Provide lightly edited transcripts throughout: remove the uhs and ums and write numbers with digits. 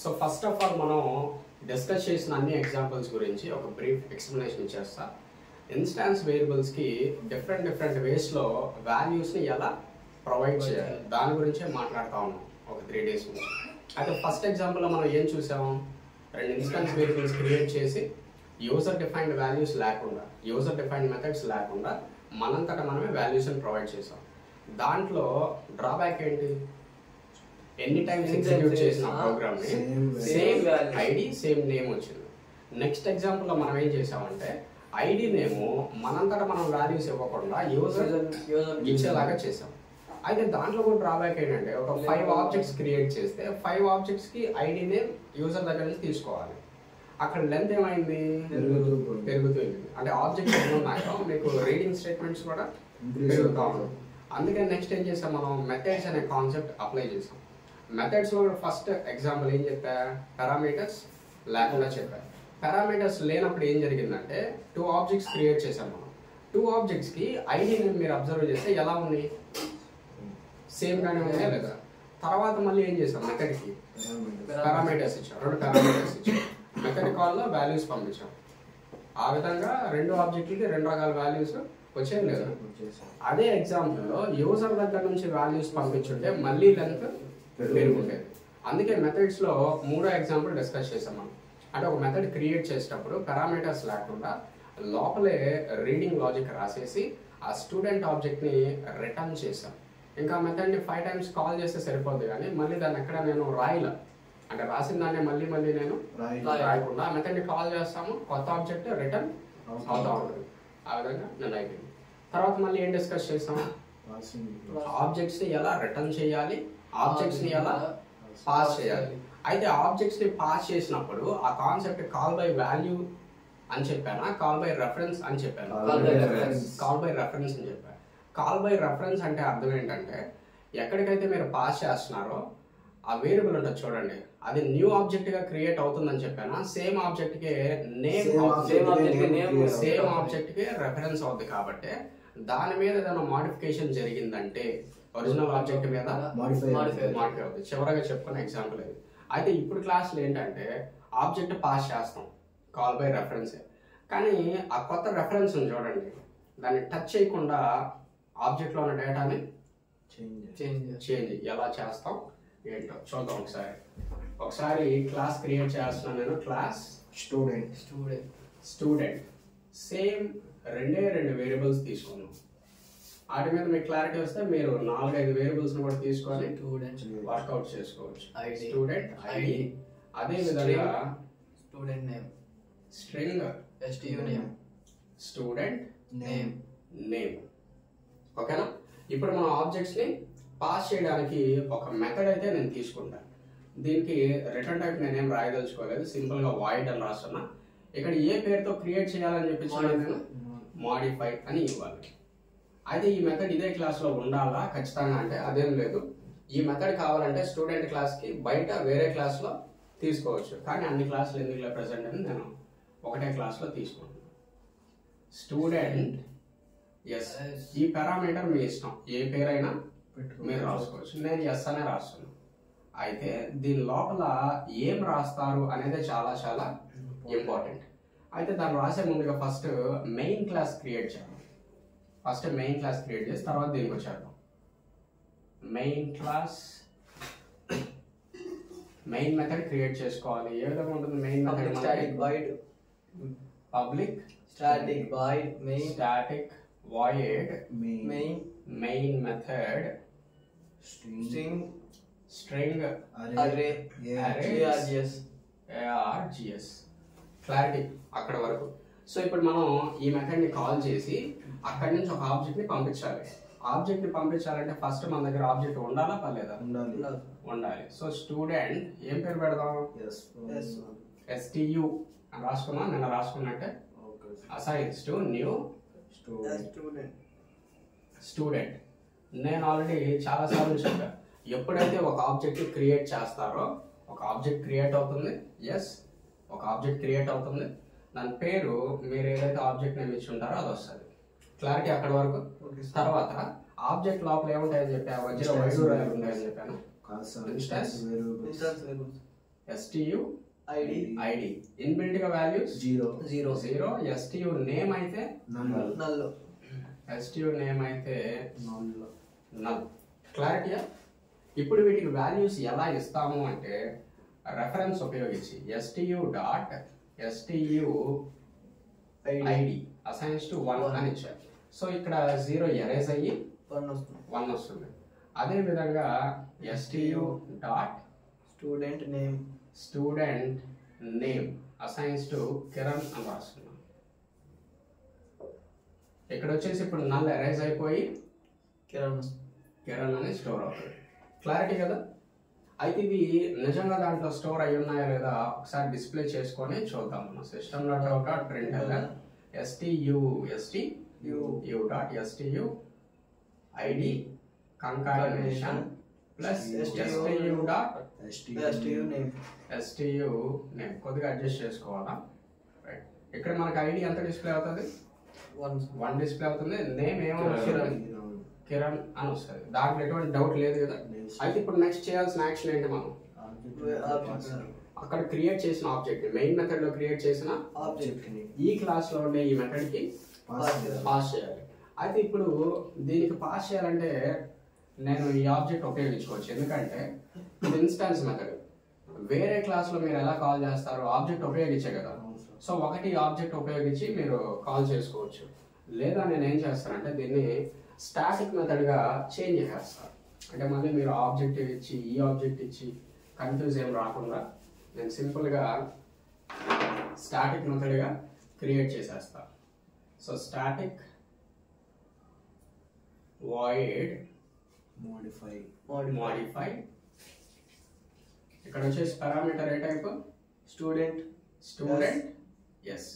So first of all మనం discuss చేసిన అన్ని ఎగ్జాంపుల్స్ గురించి ఒక బ్రీఫ్ ఎక్స్ప్లెనేషన్ ఇచ్చేస్తా. ఇన్స్టాన్స్ వేరియబుల్స్కి డిఫరెంట్ వేస్లో వాల్యూస్ని ఎలా ప్రొవైడ్ చేయాలి దాని గురించే మాట్లాడుతూ ఉన్నాం ఒక 3 days నుంచి. అయితే ఫస్ట్ ఎగ్జాంపుల్లో మనం ఏం చూసాము, 2 ఇన్స్టాన్స్ వేరియబుల్స్ క్రియేట్ చేసి యూజర్ డిఫైన్డ్ వాల్యూస్ లేకుండా, యూజర్ డిఫైన్డ్ మెథడ్స్ లేకుండా మనంతటా మనమే వాల్యూస్ని ప్రొవైడ్ చేసాం. దాంట్లో డ్రాబ్యాక్ ఏంటి, ఎన్ని టైమ్స్ ఎగ్జిక్యూట్ చేసిన ప్రోగ్రామ్ ని సేమ్ ఐడి సేమ్ నేమ్ వచ్చింది. నెక్స్ట్ ఎగ్జాంపుల్ లో మనం ఏం చేసామంటే ఐడి నేమ్ మనంతటా మనం వాల్యూస్ ఇవ్వకుండా యూజర్ ఇచ్చేలాగా చేసాం. అయితే దాంట్లో కూడా డ్రాబ్యాక్ ఏంటంటే ఒక 5 ఆబ్జెక్ట్స్ క్రియేట్ చేస్తే 5 ఆబ్జెక్ట్స్ కి ఐడి నేమ్ యూజర్ దగ్గర నుంచి తీసుకోవాలి. అక్కడ లెంత్ ఏమైంది, పెరుగుతూ అంటే ఆబ్జెక్ట్స్ ఎన్ని ఉన్నాయో మీకు రీడింగ్ స్టేట్మెంట్స్ కూడా పెరుగుతూ ఉంటాయి. అందుకని నెక్స్ట్ ఏం చేసాం, మనం మెథడ్స్ అనే కాన్సెప్ట్ అప్లై చేసాం. మెథడ్స్ లో ఫస్ట్ ఎగ్జాంపుల్ ఏం చెప్పా, పారామీటర్స్ లేకుండా చెప్పా. పారామీటర్స్ లేనప్పుడు ఏం జరిగిందంటే 2 ఆబ్జెక్ట్స్ క్రియేట్ చేసాం మనం. 2 ఆబ్జెక్ట్స్ కి ఐడి మీరు అబ్జర్వ్ చేస్తే ఎలా ఉంది, సేమ్ గానే ఉన్నాయా లేదా. తర్వాత మళ్ళీ ఏం చేసాం, మెథడ్ కి పారామీటర్స్ ఇచ్చాం, 2 పారామీటర్స్ ఇచ్చాం. మెథడ్ కాల్ లో వాల్యూస్ పంపించాం. ఆ విధంగా 2 ఆబ్జెక్ట్లకి 2 రకాల వాల్యూస్ వచ్చాయి లేదా. అదే ఎగ్జాంపుల్ లో యూజర్ దగ్గర నుంచి వాల్యూస్ పంపించుంటే మళ్ళీ లెంత్ పెరుగుండేది. అందుకే మెథడ్స్ లో 3వ ఎగ్జాంపుల్ డిస్కస్ చేసాం మనం. అంటే ఒక మెథడ్ క్రియేట్ చేసేటప్పుడు పారామీటర్స్ లేకుండా లోపలే రీడింగ్ లాజిక్ రాసేసి ఆ స్టూడెంట్ ఆబ్జెక్ట్ ని రిటర్న్ చేసాం. ఇంకా మెథడ్ ని 5 times కాల్ చేస్తే సరిపోద్ది, కానీ మళ్ళీ దాన్ని ఎక్కడ నేను రాయలే, అంటే రాసిన దాన్ని మళ్ళీ నేను రాయకుండా మెథడ్ ని కాల్ చేస్తాము, కొత్త ఆబ్జెక్ట్ రిటర్న్ అవుతా ఉంటుంది. ఆ విధంగా నేను అయిపోయింది. తర్వాత మళ్ళీ ఏం డిస్కస్ చేస్తాము, ఆబ్జెక్ట్స్ ని ఎలా రిటర్న్ చేయాలి, ఆబ్జెక్ట్స్ ని ఎలా పాస్ చేయాలి. అయితే ఆబ్జెక్ట్స్ ని పాస్ చేసినప్పుడు ఆ కాన్సెప్ట్ కాల్ బై వాల్యూ అని చెప్పానా, కాల్ బై రెఫరెన్స్ అని చెప్పాను. కాల్ బై రెఫరెన్స్ అని చెప్పాను. కాల్ బై రెఫరెన్స్ అంటే అర్థం ఏంటంటే ఎక్కడికైతే మీరు పాస్ చేస్తున్నారో ఆ వేరియబుల్ ఉంటుంది చూడండి, అది న్యూ ఆబ్జెక్ట్ గా క్రియేట్ అవుతుందని చెప్పానా, సేమ్ ఆబ్జెక్ట్ కి నేమ్, సేమ్ ఆబ్జెక్ట్ కి రెఫరెన్స్ అవుతుంది. కాబట్టి దాని మీద ఏదైనా మోడిఫికేషన్ జరిగిందంటే ఒరిజినల్ ఆబ్జెక్ట్ మీద మాడిఫై అవుతుంది. చివరగా చెప్పుకునే ఎగ్జాంపుల్ ఇది. అయితే ఇప్పుడు క్లాస్లో ఏంటంటే ఆబ్జెక్ట్ పాస్ చేస్తాం కాల్ బై రెఫరెన్స్, కానీ ఆ కొత్త రెఫరెన్స్ చూడండి, దాన్ని టచ్ చేయకుండా ఆబ్జెక్ట్లో ఉన్న డేటాని చేంజ్ ఎలా చేస్తాం ఏంటో చూద్దాం. ఒకసారి క్లాస్ క్రియేట్ చేస్తున్నాను నేను. క్లాస్ స్టూడెంట్ సేమ్ 2 వేరియబుల్స్ తీసుకున్నాం. వాటి మీద మీకు క్లారిటీ వస్తే మీరు 4-5 వేరియబుల్స్ కూడా తీసుకొని వర్కౌట్ చేసుకోవచ్చు. స్టూడెంట్ ఐడి, అదే విధంగా student name, string student name. ఓకేనా. ఇప్పుడు మనం ఆబ్జెక్ట్స్ ని పాస్ చేయడానికి ఒక మెథడ్ అయితే నేను తీసుకుంటాను. దీనికి రిటర్న్ టైప్ నేనేం రాయదలుచుకోలేదు, సింపుల్ గా వాయిడ్ అని రాస్తున్నా. ఇక్కడ ఏ పేరుతో క్రియేట్ చేయాలని చెప్పేసి నేను మాడిఫై అని ఇవ్వాలి. అయితే ఈ మెథడ్ ఇదే క్లాస్ లో ఉండాలా ఖచ్చితంగా అంటే అదేం లేదు. ఈ మెథడ్ కావాలంటే స్టూడెంట్ క్లాస్ కి బయట వేరే క్లాస్ లో తీసుకోవచ్చు, కానీ అన్ని క్లాసులు ఎందుకులే ప్రెసెంట్ అని నేను ఒకటే క్లాస్ లో తీసుకుంటున్నాను. స్టూడెంట్ ఎస్, ఈ పారామీటర్ మీ ఇష్టం, ఏ పేరైనా మీరు రాసుకోవచ్చు. నేను ఎస్ అనే రాస్తున్నాను. అయితే దీని లోపల ఏం రాస్తారు అనేది చాలా చాలా ఇంపార్టెంట్. అయితే దాన్ని రాసే ముందుగా ఫస్ట్ మెయిన్ క్లాస్ క్రియేట్ చేయాలి. ఫస్ట్ మెయిన్ క్లాస్ క్రియేట్ చేసి తర్వాత దీనికి వచ్చేద్దాం. మెయిన్ మెథడ్ క్రియేట్ చేసుకోవాలి. ఏ విధంగా ఉంటుంది main method? Public static void main method string args. Clarity అక్కడ వరకు. సో ఇప్పుడు మనం ఈ మెథడ్ ని కాల్ చేసి అక్కడి నుంచి ఒక ఆబ్జెక్ట్ ని పంపించాలి. ఆబ్జెక్ట్ ని పంపించాలంటే ఫస్ట్ మన దగ్గర ఆబ్జెక్ట్ ఉండాలా పర్లేదా? ఉండాలి. సో స్టూడెంట్ ఏం పేరు పెడదాం? STU అని రాసుకున్నా, నిన్న రాసుకున్నట్టే. Assigns to new student. నేను ఆల్రెడీ చాలా సార్లు చెప్పాను, ఎప్పుడైతే ఒక ఆబ్జెక్ట్ క్రియేట్ చేస్తారో ఒక ఆబ్జెక్ట్ క్రియేట్ అవుతుంది. ఎస్, ఒక ఆబ్జెక్ట్ క్రియేట్ అవుతుంది, దాని పేరు మీరు ఏదైతే ఆబ్జెక్ట్ నేమ్ ఇచ్చి ఉంటారో అది వస్తుంది. క్లారిటీ అక్కడ వరకు. తర్వాత ఆబ్జెక్ట్ లోపల ఏముంటాయని చెప్పా, మధ్యలో ఉంటాయని చెప్పాను. STU ID ID ఇన్బిల్ట్ గా వాల్యూస్ 0 0 STU నేమ్ అయితే null STU నేమ్ అయితే null క్లారిటీయా ఇప్పుడు వీటికి వాల్యూస్ ఎలా ఇస్తాము అంటే రెఫరెన్స్ ఉపయోగించి STU dot STU ID assigns to 1 అని ఇచ్చారు సో ఇక్కడ 0 ఎరేజ్ అయ్యి 1 వస్తుంది అదే విధంగా STU dot student name assigns to Kiran అని రాస్తున్నాం ఇక్కడ వచ్చేసి ఇప్పుడు నల్ ఎరేజ్ అయిపోయి కిరణ్ అని స్టోర్ అవుతుంది క్లారిటీ కదా అయితే ఇవి నిజంగా దాంట్లో స్టోర్ అయి ఉన్నాయా లేదా ఒకసారి డిస్ప్లే చేసుకొని చూద్దాం మన system dot print STU dot STU ID concatenation plus STU dot STU name కొద్దిగా అడ్జస్ట్ చేసుకోవాలా రైట్ ఇక్కడ మనకి ఐడి ఎంత డిస్ప్లే అవుతుంది 1 డిస్ప్లే అవుతుంది నేమ్ ఏమవుతుంది కిరణ్ అని వస్తుంది దాంట్లో ఎటువంటి డౌట్ లేదు కదా అయితే ఇప్పుడు నెక్స్ట్ చేయాల్సిన యాక్షన్ ఏంటి మనం అక్కడ క్రియేట్ చేసిన ఆబ్జెక్ట్ మెయిన్ మెథడ్ లో క్రియేట్ చేసిన ఆబ్జెక్ట్ ఈ క్లాస్ లో ఉండే ఈ మెథడ్ కి పాస్ చేయాలి అయితే ఇప్పుడు దీనికి పాస్ చేయాలంటే నేను ఈ ఆబ్జెక్ట్ ఉపయోగించుకోవచ్చు ఎందుకంటే ఇది ఇన్స్టాన్స్ మెథడ్ వేరే క్లాస్ లో మీరు ఎలా కాల్ చేస్తారు ఆబ్జెక్ట్ ఉపయోగించే కదా సో ఒకటి ఆబ్జెక్ట్ ఉపయోగించి మీరు కాల్ చేసుకోవచ్చు లేదా నేను ఏం చేస్తానంటే దీన్ని స్టాటిక్ మెథడ్ గా చేంజ్ చేస్తాను అంటే మళ్ళీ మీరు ఆబ్జెక్ట్ ఇచ్చి ఈ ఆబ్జెక్ట్ ఇచ్చి కన్ఫ్యూజ్ ఏం రాకుండా నేను సింపుల్ గా స్టాటిక్ మెథడ్ గా క్రియేట్ చేసేస్తాను సో స్టాటిక్ void modify ఇక్కడ వచ్చేసి పారామీటర్ ఏ టైప్ స్టూడెంట్ ఎస్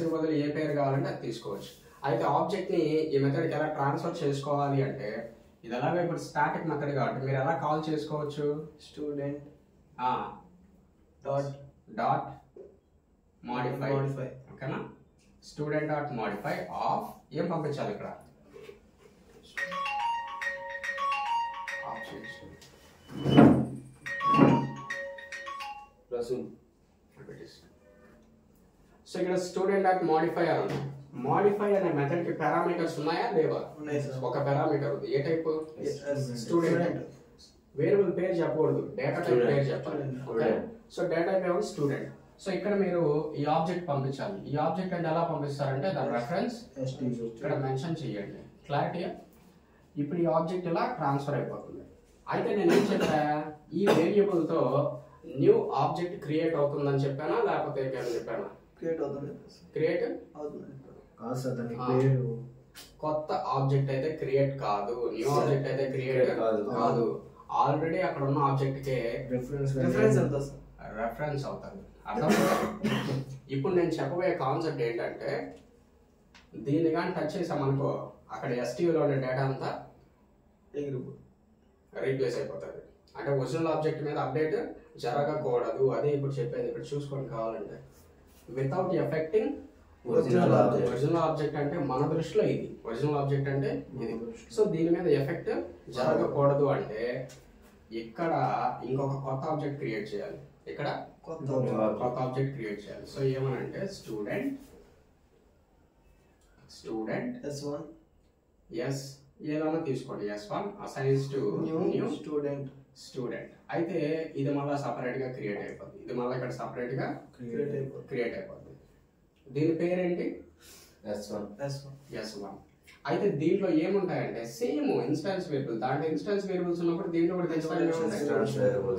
కి బదులు ఏ పేరు కావాలంటే అది తీసుకోవచ్చు అయితే ఆబ్జెక్ట్ ని ఈ మెథడ్ కి ఎలా ట్రాన్స్ఫర్ చేసుకోవాలి అంటే ఇది ఎలాగో ఇప్పుడు స్టాటిక్ మెథడ్ కాబట్టి మీరు ఎలా కాల్ చేసుకోవచ్చు స్టూడెంట్ డాట్ మోడిఫై ఓకేనా స్టూడెంట్ డాట్ మోడిఫై ఆఫ్ ఏం పంపించాలి ఇక్కడ సో ఇక్కడ స్టూడెంట్ డాట్ మోడిఫై అని మోడిఫై అనే మెథడ్ కి పారామీటర్స్ ఉన్నాయా లేవా ఒక పారామీటర్ ఉంది ఏ టైప్ స్టూడెంట్ వేరియబుల్ పేరు చెప్పకూడదు డేటా టైప్ పేరు చెప్పాలి okay so data type student so ఇక్కడ మీరు ఈ ఆబ్జెక్ట్ పంపించాలి ఈ ఆబ్జెక్ట్ అంటే ఎలా పంపిస్తారంటే దాని రెఫరెన్స్ ఇక్కడ మెన్షన్ చేయండి క్లారిటీయా ఇప్పుడు ఈ ఆబ్జెక్ట్ ఇలా ట్రాన్స్ఫర్ అయిపోతుంది అయితే నేను ఏం చెప్పా ఈ వేరియబుల్ తో న్యూ ఆబ్జెక్ట్ క్రియేట్ అవుతుందని చెప్పానా లేకపోతే ఏమైనా చెప్పానా క్రియేట్ కొత్త ఆబ్జెక్ట్ అయితే క్రియేట్ కాదు న్యూ ఆబ్జెక్ట్ అయితే క్రియేట్ కాదు ఆల్రెడీ అక్కడ ఉన్న ఆబ్జెక్ట్ కే రెఫరెన్స్ అవుతుంది అర్థం ఇప్పుడు నేను చెప్పబోయే కాన్సెప్ట్ ఏంటంటే దీన్ని కానీ టచ్ చేసామనుకో అక్కడ STU లో ఉండే డేటా అంతా రీప్లేస్ అయిపోతుంది అంటే ఒరిజినల్ ఆబ్జెక్ట్ మీద అప్డేట్ జరగకూడదు అదే ఇప్పుడు చెప్పేది ఇక్కడ చూసుకొని కావాలంటే వితౌట్ ఎఫెక్టింగ్ ఒరిజినల్ ఆబ్జెక్ట్ అంటే మన దృష్టిలో ఇది ఒరిజినల్ ఆబ్జెక్ట్ అంటే ఇది సో దీని మీద ఎఫెక్ట్ జరగకూడదు అంటే ఇక్కడ ఇంకొక కొత్త ఆబ్జెక్ట్ క్రియేట్ చేయాలి ఇక్కడ కొత్త ఆబ్జెక్ట్ క్రియేట్ చేయాలి సో ఏమనంటే స్టూడెంట్ S1 ఎస్ ఏదైనా తీసుకోండి S1 assigns to new student అయితే ఇది మళ్ళీ సపరేట్ గా క్రియేట్ అయిపోతుంది ఇది మళ్ళీ ఇక్కడ సపరేట్ గా క్రియేట్ అయిపోతుంది దీని పేరేంటి S1 అయితే దీంట్లో ఏముంటాయంటే సేమ్ ఇన్స్టాన్స్ వేరియబుల్ దాంట్లో ఇన్స్టాన్స్ వేరియబుల్స్ ఉన్నప్పుడు దీంట్లో కూడా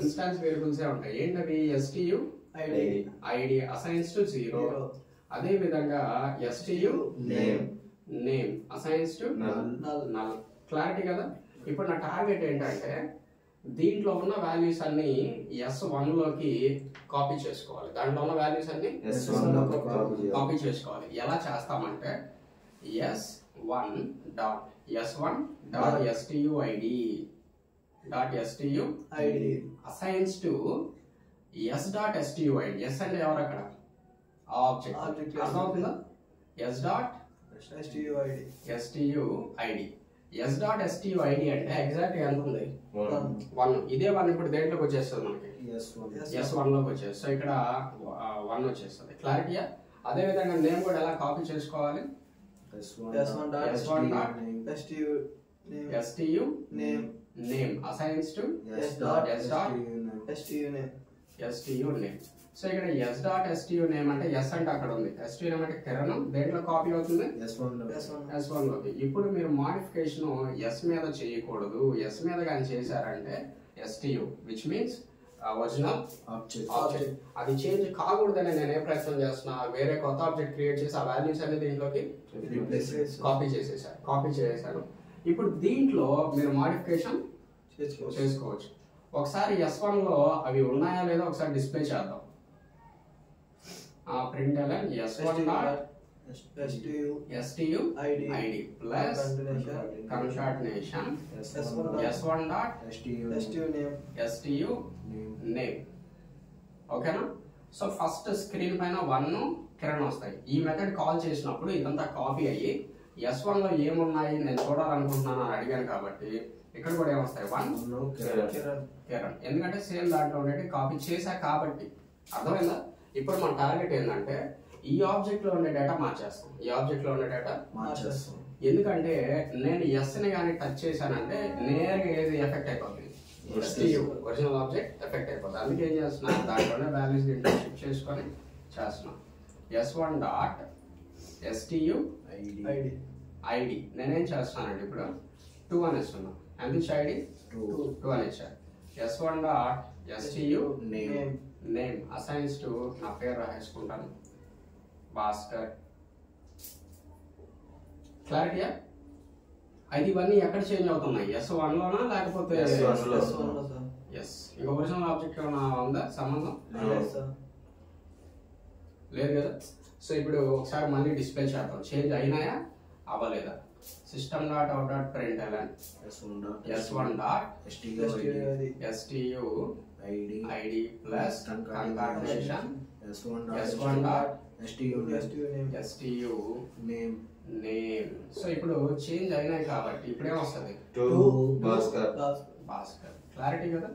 ఇన్స్టాన్స్ వేరియబుల్స్ ఉంటాయి ఏంటవి STU ID అసైన్స్ టు 0 అదే విధంగా STU name assigns to null clarity కదా ఇప్పుడు నా టార్గెట్ ఏంటంటే దీంట్లో ఉన్న వాల్యూస్ అన్ని S1 లోకి కాపీ చేసుకోవాలి దాంట్లో ఉన్న వాల్యూస్ అన్ని కాపీ చేసుకోవాలి ఎలా చేస్తామంటే S1 dot STU ID assigns to S dot STU ID S అంటే ఎవరు అక్కడ ఆబ్జెక్ట్ అర్థమవుతుందా S dot STU ID S dot STU ID అంటే ఎగ్జాక్ట్ ఎంత ఉంది 1 ఇదే 1 ఇప్పుడు దేంట్లోకి వచ్చేస్తుంది మనకి S1 లోకి వచ్చేది. సో ఇక్కడ 1 వచ్చేస్తుంది. క్లారిటీయా? అదే విధంగా నేమ్ కూడా ఎలా కాపీ చేసుకోవాలి? S1 dot STU name assigns to S dot STU name. So ఇక్కడ S dot STU name అంటే S అంటే అక్కడ ఉంది, STU name అంటే కిరణం దేంట్లో కాపీ అవుతుంది? S1 లోకి. ఇప్పుడు మీరు మోడిఫికేషన్ S మీద చేయకూడదు. S మీద కానీ చేశారంటే STU which means original object అది చేంజ్ కాకూడదని నేను ఏ ప్రయత్నం చేస్తున్నా, వేరే కొత్త ఆబ్జెక్ట్ క్రియేట్ చేసి ఆ వాల్యూస్ అనేది దీంట్లోకి కాపీ చేసేసాను. ఇప్పుడు దీంట్లో మీరు మోడిఫికేషన్ చేసుకోవచ్చు. ఒకసారి S1 లో అవి ఉన్నాయా లేదా ఒకసారి డిస్ప్లే చేద్దాం. Print S1 dot STU ID plus concatenation S1 dot STU name. ఓకేనా? సో ఫస్ట్ స్క్రీన్ పైన 1 కిరణ్ వస్తాయి. ఈ మెథడ్ కాల్ చేసినప్పుడు ఇదంతా కాపీ అయ్యి S1 లో ఏమున్నాయి నేను చూడాలనుకుంటున్నాను అని అడిగాను కాబట్టి ఇక్కడ కూడా ఏమొస్తాయి? 1 కిరణ్. ఎందుకంటే సేమ్ దాంట్లో ఉండేది కాపీ చేశా కాబట్టి. అర్థమైందా? ఇప్పుడు మన టార్గెట్ ఏంటంటే ఈ ఆబ్జెక్ట్ లో ఉండే డేటా మార్చేస్తాం. ఎందుకంటే నేను S ని కానీ టచ్ చేశానంటే నేరుగా ఏది ఎఫెక్ట్ అయిపోతుంది? STU ఒరిజినల్ ఆబ్జెక్ట్ ఎఫెక్ట్ అయిపోతుంది. అందుకే ఏం చేస్తున్నాను, దాంట్లోనే వాల్యూస్ దీంట్లో షిఫ్ట్ చేసుకొని చేస్తున్నాను. S1 డాట్ STU ID నేనేం చేస్తున్నానండి ఇప్పుడు 2 అని ఇస్తున్నాను. ఎంత ఇచ్చా? ID 2 అని ఇచ్చా. S1 dot STU name assigns to నా పేరు రాసుకుంటాను, భాస్కర్. క్లారిటీయా? అయితే ఇవన్నీ ఎక్కడ చేంజ్ అవుతున్నాయి? S1 లోనా లేకపోతే ఎస్ ఇంకా ఒరిజినల్ ఆబ్జెక్ట్ ఏమైనా ఉందా సంబంధం? లేదు కదా. సో ఇప్పుడు ఒకసారి మళ్ళీ డిస్ప్లే చేద్దాం. చేంజ్ అయినాయా అవ్వలేదా? System dot out dot print S1 dot STU ID plus concatenation S1 dot STU name. So ఇప్పుడు చేంజ్ అయినాయి కాబట్టి ఇప్పుడు ఏమొస్తుంది? భాస్కర్. క్లారిటీ కదా?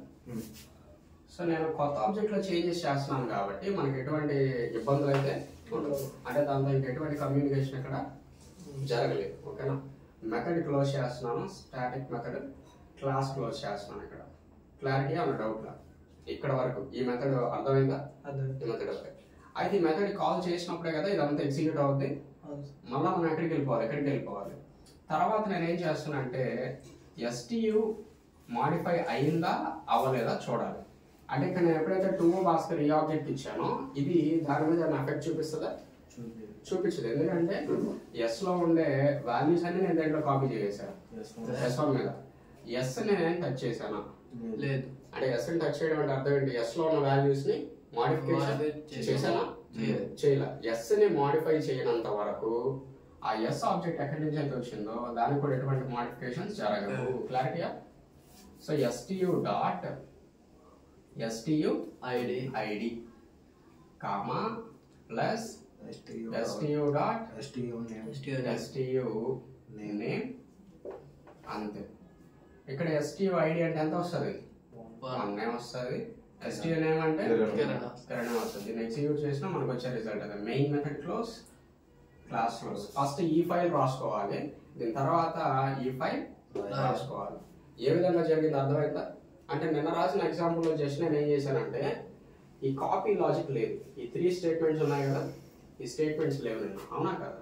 సో నేను కొత్త ఆబ్జెక్ట్ లో చేంజెస్ చేస్తున్నాను కాబట్టి మనకి ఎటువంటి ఇబ్బందులు అయితే ఉండవు. అంటే దాంతో ఇంకెటువంటి కమ్యూనికేషన్ ఇక్కడ జరగలేదు. ఓకేనా? మెథడ్ క్లోజ్ చేస్తున్నాను, స్టాటిక్ మెథడ్ క్లాస్ క్లోజ్ చేస్తున్నాను. ఇక్కడ క్లారిటీ ఏమైనా డౌట్ లా? ఇక్కడ వరకు ఈ మెథడ్ అర్థమైందా? ఈ మెథడ్ వరకు. అయితే ఈ మెథడ్ కాల్ చేసినప్పుడే కదా ఇదంతా ఎగ్జిక్యూట్ అవుద్ది. మళ్ళీ మనం ఎక్కడికి వెళ్ళిపోవాలి? తర్వాత నేను ఏం చేస్తున్నా అంటే STU మాడిఫై అయిందా అవ్వలేదా చూడాలి. అంటే ఇక్కడ నేను ఎప్పుడైతే 2 భాస్కర్ ఈ ఆబ్జెక్ట్ ఇచ్చానో ఇది దాని మీద ఎఫెక్ట్ చూపిస్తుందా? చూపించదు. ఎందుకంటే S లో ఉండే వాల్యూస్ అన్ని నేను దాంట్లో కాపీ చేసేసాను. S1 మీద S ని నేను టచ్ చేశాను లేదు. అంటే S ని టచ్ చేయడం అంటే అర్థం ఏంటి? S లో ఉన్న వాల్యూస్ ని మోడిఫికేషన్ చేశానా? చేయలే. S ని మోడిఫై చేయనంత వరకు ఆ S ఆబ్జెక్ట్ ఎక్కడి నుంచి అయితే వచ్చిందో దానికి కూడా ఎటువంటి మోడిఫికేషన్స్ జరగవు. క్లారిటీయా? So STU dot STU ID comma plus STU dot STU name. అంతే. ఇక్కడ STU ID అంటే ఎంత వస్తుంది? 1 వస్తుంది. STU నేమ్ అంటే కిరణం వస్తుంది. దీన్ని ఎగ్జిక్యూట్ చేసినా మనకు వచ్చే రిజల్ట్ అదే. Main method close, class close. First ఈ ఫైల్ రాసుకోవాలి, దీని తర్వాత ఈ ఫైల్ రాసుకోవాలి. ఏ విధంగా జరిగింది అర్థమైందా? అంటే నిన్న రాసిన ఎగ్జాంపుల్ లో జస్ట్ నేను ఏం చేశానంటే ఈ కాపీ లాజిక్ లేదు. ఈ 3 స్టేట్మెంట్స్ ఉన్నాయి కదా, ఈ స్టేట్మెంట్స్ లేవు నిన్న. అవునా కదా?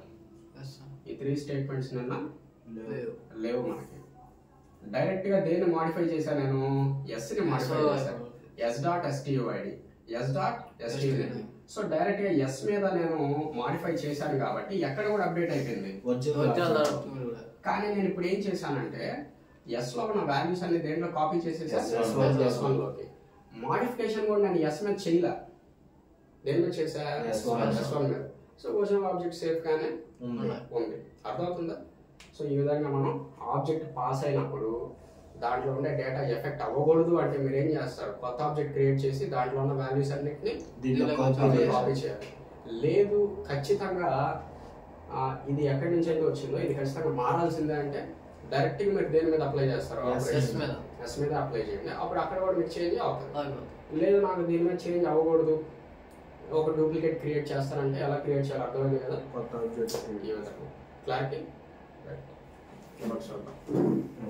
ఈ 3 స్టేట్మెంట్స్ నిన్న లేవు మనకి. డైరెక్ట్ గా దేన్ని మాడిఫై చేశాను నేను? S ని మాడిఫై చేశాను. S dot STU ID, S dot STU name. So direct గా S మీద నేను మాడిఫై చేశాను కాబట్టి ఎక్కడ కూడా అప్డేట్ అయిపోయింది. కానీ నేను ఇప్పుడు ఏం చేశానంటే S లో ఉన్న వాల్యూస్ అన్ని దేంట్లో కాపీ చేసేసాను? S1 లోకి. మోడిఫికేషన్ కూడా నేను S మీద చేయలే. దేని మీద చేసా? S1 మీద. సో ఒరిజినల్ ఆబ్జెక్ట్ సేఫ్ గానే ఉంది. అర్థమవుతుందా? సో ఈ విధంగా మనం ఆబ్జెక్ట్ పాస్ అయినప్పుడు దాంట్లో ఉండే డేటా ఎఫెక్ట్ అవ్వకూడదు అంటే మీరు ఏం చేస్తారు? కొత్త ఆబ్జెక్ట్ క్రియేట్ చేసి దాంట్లో ఉన్న వాల్యూస్ అన్నిటిని కాపీ చేయాలి. లేదు ఖచ్చితంగా ఇది ఎక్కడి నుంచి అయితే వచ్చిందో ఇది ఖచ్చితంగా మారాల్సిందే అంటే డైరెక్ట్ గా మీరు దేని మీద అప్లై చేస్తారు? S మీద అప్లై చేయండి. అప్పుడు అక్కడ కూడా మీకు చేంజ్ అవుతుంది. లేదు నాకు దీని మీద చేంజ్ అవ్వకూడదు, ఒక డూప్లికేట్ క్రియేట్ చేస్తానంటే ఎలా క్రియేట్ చేయాలి అర్థమైంది కదా. కొత్త ఆబ్జెక్ట్ ఈ విధంగా క్లారిటీ.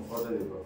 పోతుంది బ్రో.